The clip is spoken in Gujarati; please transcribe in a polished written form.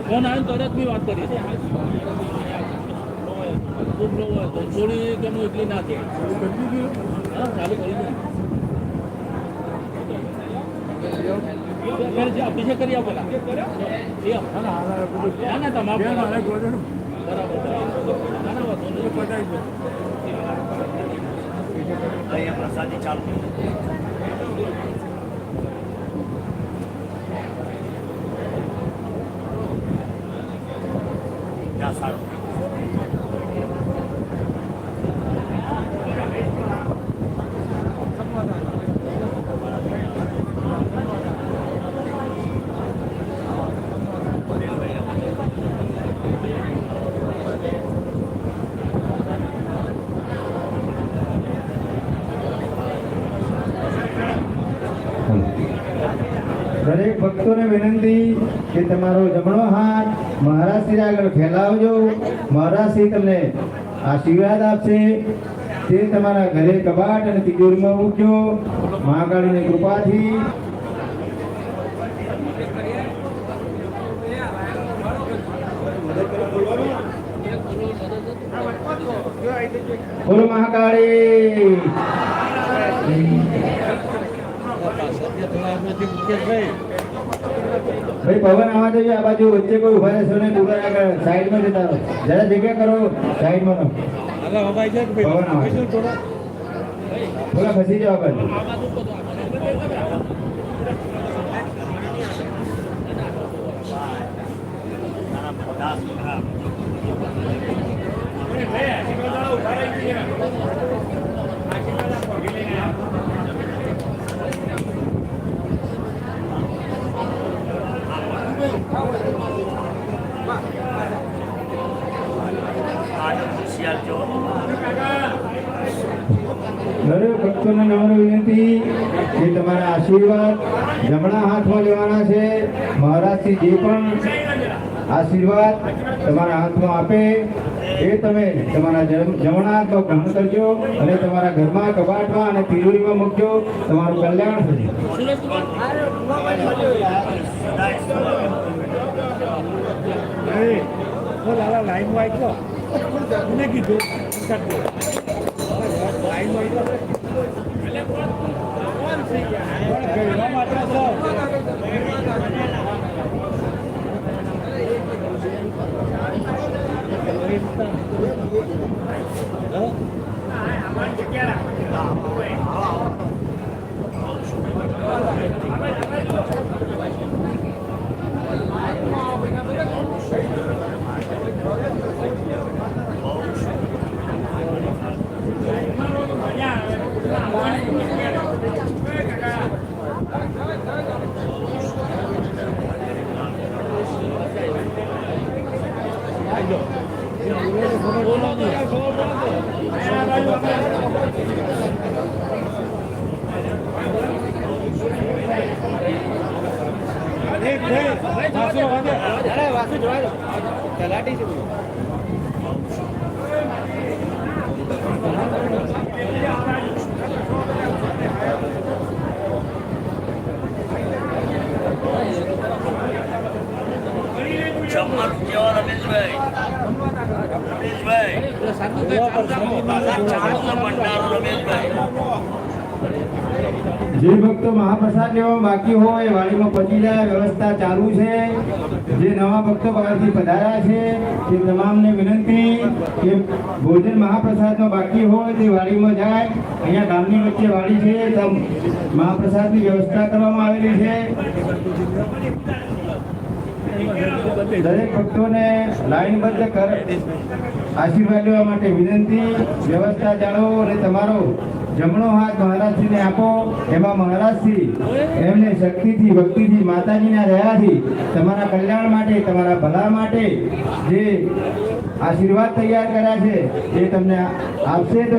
ફોન આવે તરત બી વાત કરી થોડી તેનું એટલી ના થાય ચાલુ કરી દે અભિષેક કરી આપો ના તમારે બરાબર પ્રસાદી ચાલુ સારું દરેક ભક્તોને વિનંતી કે તમારો જમણો હાથ મહારાજશ્રી આગળ ફેલાવજો. મહારાજશ્રી તમને આશીર્વાદ આપશે. તે તમારા ઘરે કબાટ અને તિજોરીમાં મૂકજો. મહાકાળીની કૃપાથી બોલો મહાકાળી. ભાઈ પવન આવવા જોઈએ. આ બાજુ વચ્ચે કોઈ ઉભા રહેશો ને પૂરા આગળ સાઈડમાં જતા રહો. જરા જગ્યા કરો સાઈડમાં રહો. પવન આવે થોડા ખસી જાઓ આગળ. દરેક ભક્તોને નમ્ર વિનંતી કે તમારા આશીર્વાદ જમણા હાથમાં લેવાના છે. મહારાજથી જે પણ આશીર્વાદ તમારા હાથમાં આપે એ તમે તમારા જમણા હાથમાં ગ્રહણ કરજો અને તમારા ઘરમાં કબાટમાં અને તિજોરીમાં મૂકજો. તમારું કલ્યાણ થશે. લાઈનમાં કીધું જે ભક્તો મહાપ્રસાદ લેવા બાકી હોય વાડીમાં પહોંચી જાય. વ્યવસ્થા ચાલુ છે. જે નવા ભક્તો બહારથી પધાર્યા છે તે તમામને વિનંતી કે ભોજન મહાપ્રસાદનો બાકી હોય તે વાડીમાં જાય. અહીંયા ગામની વચ્ચે વાડી છે. મહાપ્રસાદની વ્યવસ્થા કરવામાં આવેલી છે. દરેક ભક્તોને લાઈનબદ્ધ કર આશીર્વાદ લેવા માટે વિનંતી. વ્યવસ્થા જાળવો અને તમારો જમણો હાથ મહારાજશ્રીને આપો. એમાં મહારાજશ્રી એમને શક્તિથી ભક્તિથી માતાજીના દયાથી તમારા કલ્યાણ માટે તમારા ભલા માટે જે આશીર્વાદ તૈયાર કર્યા છે એ તમને આપશે તો